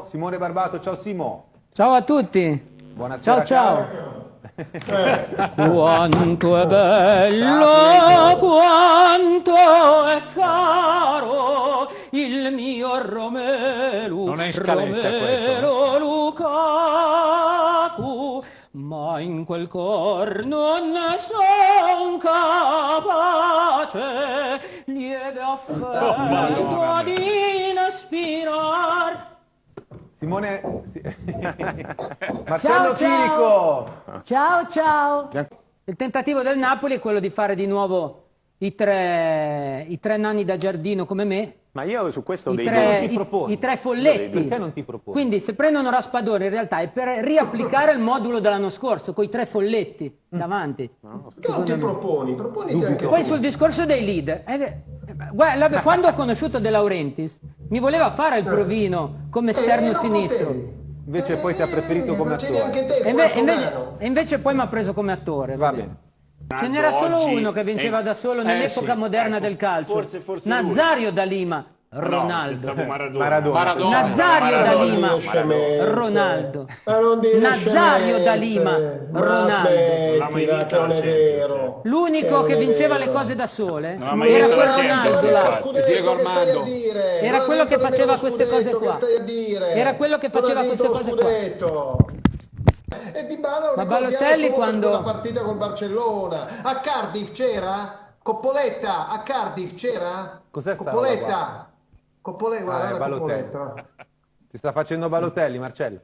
Simone Barbato. Ciao Simo. Ciao a tutti. Buonasera. Ciao. Quanto è bello, quanto è caro il mio Romelu, Non è in scaletta Romelu Lukaku, ma in quel cor non ne son capace lieve affetto di ispirar. Simone. Marcello Chirico. Ciao. Il tentativo del Napoli è quello di fare di nuovo i tre nani da giardino come me. Ma io su questo ho dei I tre folletti. Perché non ti proponi? Quindi se prendono Raspadori in realtà è per riapplicare il modulo dell'anno scorso con i tre folletti davanti. Perché non ti proponi? Proponiti anche Poi tu. sul discorso dei leader, guarda, quando ho conosciuto De Laurentiis mi voleva fare il provino come esterno non sinistro. potevi. Invece poi ti ha preferito come non c'eri attore. anche te, E invece poi mi ha preso come attore. Va bene. Ce n'era solo Oggi uno che vinceva da solo nell'epoca sì, moderna ecco, del calcio. forse Nazario da Lima, No, Ronaldo. pensavo Maradona. Nazario da Maradona. Lima, dire scemenze. Ronaldo. Ma non dire Nazario da scemenze. Lima, Ma Ronaldo. smettila, che non è vero. L'unico che non è vinceva vero. le cose da sole Non ha mai era vinto quel la Champions, Ronaldo là. infatti. Diego Armando. Era quello che faceva queste cose qua. Era quello che faceva queste cose qua. E Dybala Ma lo Balotelli ricordiamo solo quando- per quella partita col Barcellona. A Cardiff c'era? Coppoletta, a Cardiff c'era? Cos'è sta Coppoletta. Coppoletta, guarda la Balotelli. Coppoletta. Ti sta facendo Balotelli, Marcello.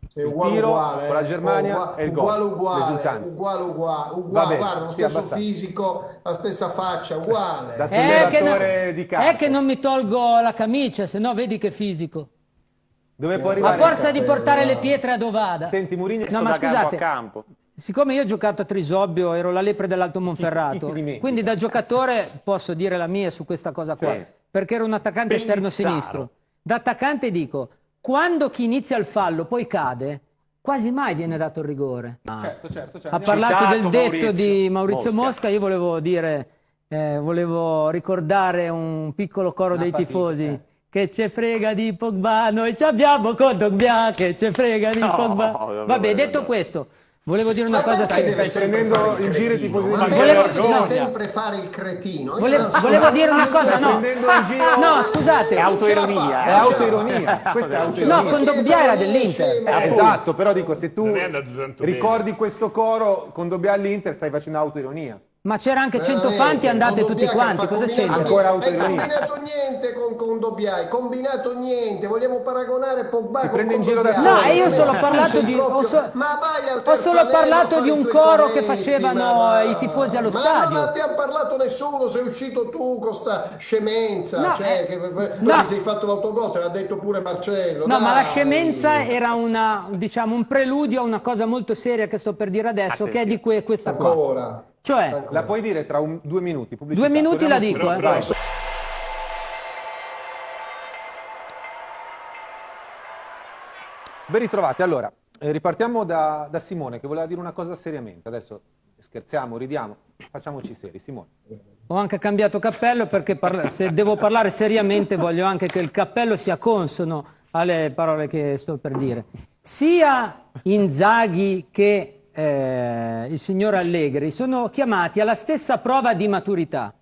Sì, Il tiro con la Germania uguale, e il gol. uguale, L'esultanza. uguale, Va bene, guarda, lo sì, stesso abbastanza. fisico, la stessa faccia, uguale. Da sollevatore di campo. È che non mi tolgo la camicia, se no vedi che fisico. Dove può A arrivare? forza di portare le pietre a Dovada. Senti, Mourinho. No, ma da campo scusate, a campo. siccome io ho giocato a Trisobbio, ero la lepre dell'Alto Monferrato, chi ti dimentica? quindi da giocatore posso dire la mia su questa cosa qua, Sì. perché ero un attaccante esterno Pellizzaro. sinistro. Da attaccante dico, quando chi inizia il fallo poi cade, quasi mai viene dato il rigore. Certo. Ha parlato del Citato detto Maurizio di Maurizio Mosca. Mosca, io volevo dire, volevo ricordare un piccolo coro dei tifosi. Che ce frega di Pogba, noi ci abbiamo Kondogbia, che ce frega di Pogba. Vabbè, detto questo, volevo dire una cosa Perché seria. deve Stai sempre prendendo fare il in giro i cretino? tifosi Ma di perché Volevo- deve no. sempre fare il cretino? Io Volevo dire una cosa, no. prendendo in giro- No, scusate. È autoironia. È autoironia. Questa è No, autoironia. Kondogbia era dell'Inter. Esatto, però dico, se tu Non è andato tanto ricordi questo coro con Dobbia all'Inter, stai facendo autoironia. Ma c'era anche 100 fanti, andate tutti quanti, cosa c'entra? Ancora Hai autoironia. combinato niente con Dobbiai, combinato niente, vogliamo paragonare Pogba con prende in giro da Kondogbia. solo. No, io ho solo Tu parlato sei di... proprio- Ma vai al Ho solo Terzanello a parlato fare di i un tuoi coro che corretti, facevano ma va. i tifosi allo Ma stadio. non abbiamo parlato nessuno, sei uscito tu con sta scemenza, No, cioè, no. ti sei fatto l'autogol, te l'ha detto pure Marcello. No, ma la dai. scemenza era diciamo, un preludio a una cosa molto seria che sto per dire adesso, che è di questa qua. Ancora. Cioè, La puoi dire tra 2 minuti. Pubblicità. 2 minuti la Torniamo dico, subito. eh. Vai. Ben ritrovati. Allora, ripartiamo da Simone che voleva dire una cosa seriamente. Adesso scherziamo, ridiamo, facciamoci seri. Simone. Ho anche cambiato cappello perché se devo parlare seriamente voglio anche che il cappello sia consono alle parole che sto per dire. Sia Inzaghi che il signor Allegri sono chiamati alla stessa prova di maturità.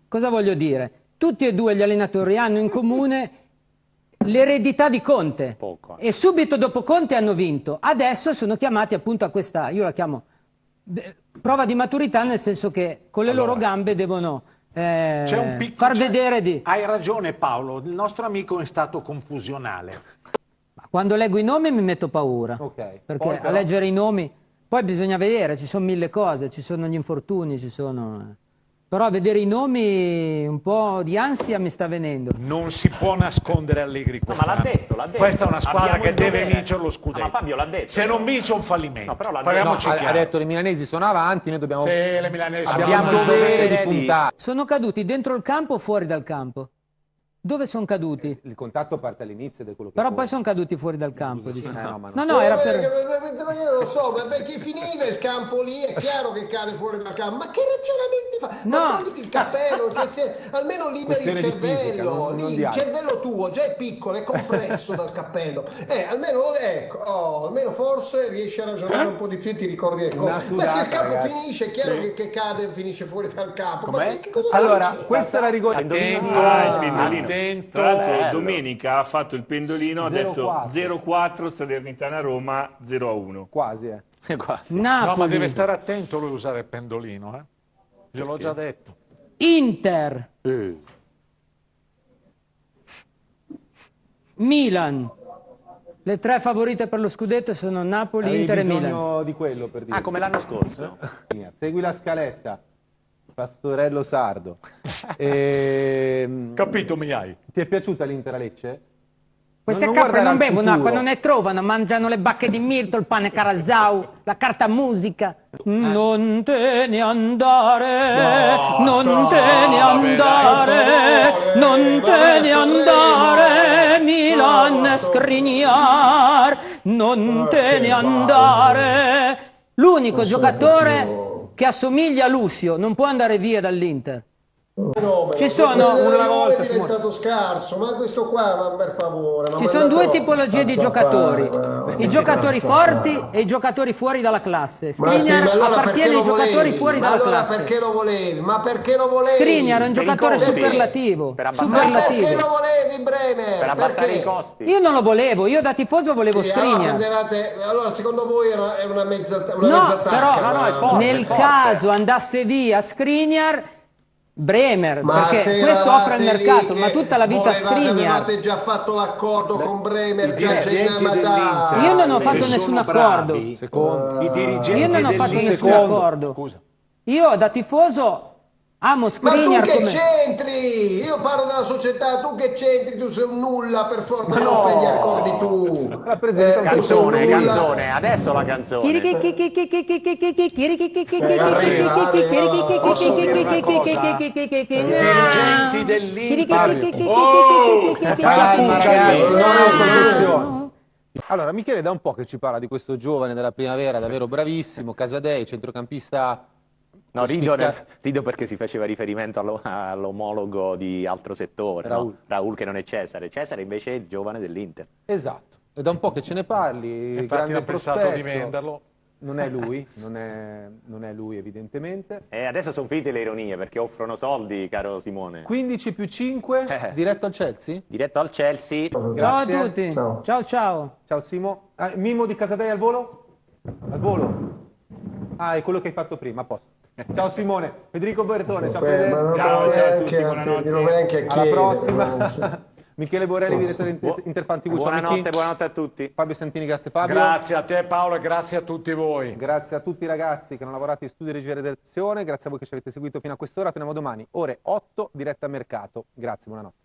Cosa voglio dire? Tutti e due gli allenatori hanno in comune l'eredità di Conte Poco. e subito dopo Conte hanno vinto. Adesso sono chiamati appunto a questa, io la chiamo prova di maturità, nel senso che con le loro gambe devono C'è un piccolo, far vedere di... Hai ragione Paolo, il nostro amico è stato confusionale. Quando leggo i nomi mi metto paura, Ok. perché Poi però- a leggere i nomi poi bisogna vedere, ci sono mille cose, ci sono gli infortuni, ci sono... Però a vedere i nomi un po' di ansia mi sta venendo. Non si può nascondere Allegri ma quest'anno. l'ha detto, l'ha detto. Questa è una squadra Abbiamo che il deve dovere. vincere lo scudetto. Ma Fabio l'ha detto. Se non vince è un fallimento. No, però l'ha Parliamoci Ha chiaro. detto i milanesi sono avanti, noi dobbiamo... Sì, le milanesi Abbiamo il sono dovere avanti. di puntare. Sono caduti dentro il campo o fuori dal campo? Dove sono caduti? Il contatto parte all'inizio ed è quello che Però conta. poi sono caduti fuori dal campo, diciamo. no, ma no. No, era per... Io lo so, ma perché finiva il campo lì, è chiaro che cade fuori dal campo. Ma che ragionamenti fa? No. Ma togliti il cappello, almeno liberi il Questione di fisica, cervello. non Lì di il altro. cervello tuo già è piccolo, è compresso dal cappello. Almeno, ecco, almeno forse riesci a ragionare un po' di più e ti ricordi le Una cose. Ma se il sudata, campo ragazzi. finisce, è chiaro che cade e finisce fuori dal campo. Ma Com'è? che cosa stai Allora, dicendo? questa è la rigore. Attento, il pendolino. attento. Tra l'altro, Domenica ha fatto il pendolino, ha detto 0-4. 0-4 Salernitana-Roma 0-1. Quasi, No, Quasi. ma Napoli, deve stare attento lui a usare il pendolino, Gliel'ho già detto. Inter, Milan. Le 3 favorite per lo scudetto sono Napoli, Avevi Inter e Milan. bisogno di quello per dire. Ah, come l'anno scorso? Segui la scaletta. Pastorello sardo. Capito, mi hai? Ti è piaciuta l'Inter a Lecce? Queste Non capre guardare non al bevono futuro. acqua, non ne trovano, mangiano le bacche di mirto, il pane carasau, la carta musica. Non te ne andare, non te ne andare, non te ne andare, Milan Skriniar, non te ne andare. L'unico giocatore che assomiglia a Lucio non può andare via dall'Inter. Ci sono- Quello della una Juve volta, è diventato scarso, ma questo qua, ma per favore. ma Ci sono mandatelo 2 tipologie di a zappare, giocatori, guarda. i giocatori A zappare. forti e i giocatori fuori dalla classe. Ma sì, Skriniar ma allora appartiene perché ai lo giocatori volevi? fuori Ma dalla allora classe. perché lo volevi? Ma perché lo volevi? Skriniar è un Per i giocatore costi. superlativo, Per abbassare Ma perché superlativo. lo volevi, Bremer? Per abbassare Perché? i costi. Io non lo volevo, io da tifoso volevo Sì, allora, Skriniar. allora, secondo voi era una mezza No, tacca, però no, è forte. nel caso andasse via Skriniar, Bremer, Ma perché se questo offre il eravate lì mercato, che ma tutta la vita Skriniar. avevate già fatto l'accordo con Bremer, già dirigenti Cennamatà. Io non ho fatto Se nessun sono accordo. bravi, Secondo. I dirigenti Io non ho fatto dell'Inter- nessun accordo. Scusa. Io da tifoso amo Ma tu Skriniar che come... c'entri? Io parlo della società, tu che c'entri? Tu sei un nulla, per forza non fai gli accordi tu. Rappresenta un Tu sei un Canzone, nulla. canzone, adesso la canzone. Dirigenti dell'Inter. Calma, ragazzi, non è autogestione. Allora, Michele da un po' che ci parla di questo giovane della primavera, davvero bravissimo, Casadei, centrocampista. No, rido perché si faceva riferimento all'omologo di altro settore, no? Raul. Raul che non è Cesare. Cesare invece è il giovane dell'Inter. Esatto. È da un po' che ce ne parli, Infatti grande ha pensato prospetto. di venderlo. Non è lui, non è lui evidentemente. E adesso sono finite le ironie perché offrono soldi, caro Simone. 15 più 5, diretto al Chelsea? Diretto al Chelsea. Ciao a Grazie. tutti. Ciao. Ciao ciao. Ciao Simo. Ah, Mimo di Casadei al volo? Al volo? Ah, è quello che hai fatto prima, a posto. Ciao Simone. Federico Bertone, ciao Ma Fede. non Ciao, vai ciao a neanche tutti, a- buonanotte. non vai neanche a Alla chiedere, prossima. no? Michele Borelli, direttore Interfan TV. Ciao, Buonanotte, Michi. buonanotte a tutti. Fabio Santini, grazie Fabio. Grazie a te Paolo e grazie a tutti voi. Grazie a tutti i ragazzi che hanno lavorato in studio, regia e redazione. Grazie a voi che ci avete seguito fino a quest'ora. Torniamo domani, ore 8, diretta a mercato. Grazie, buonanotte.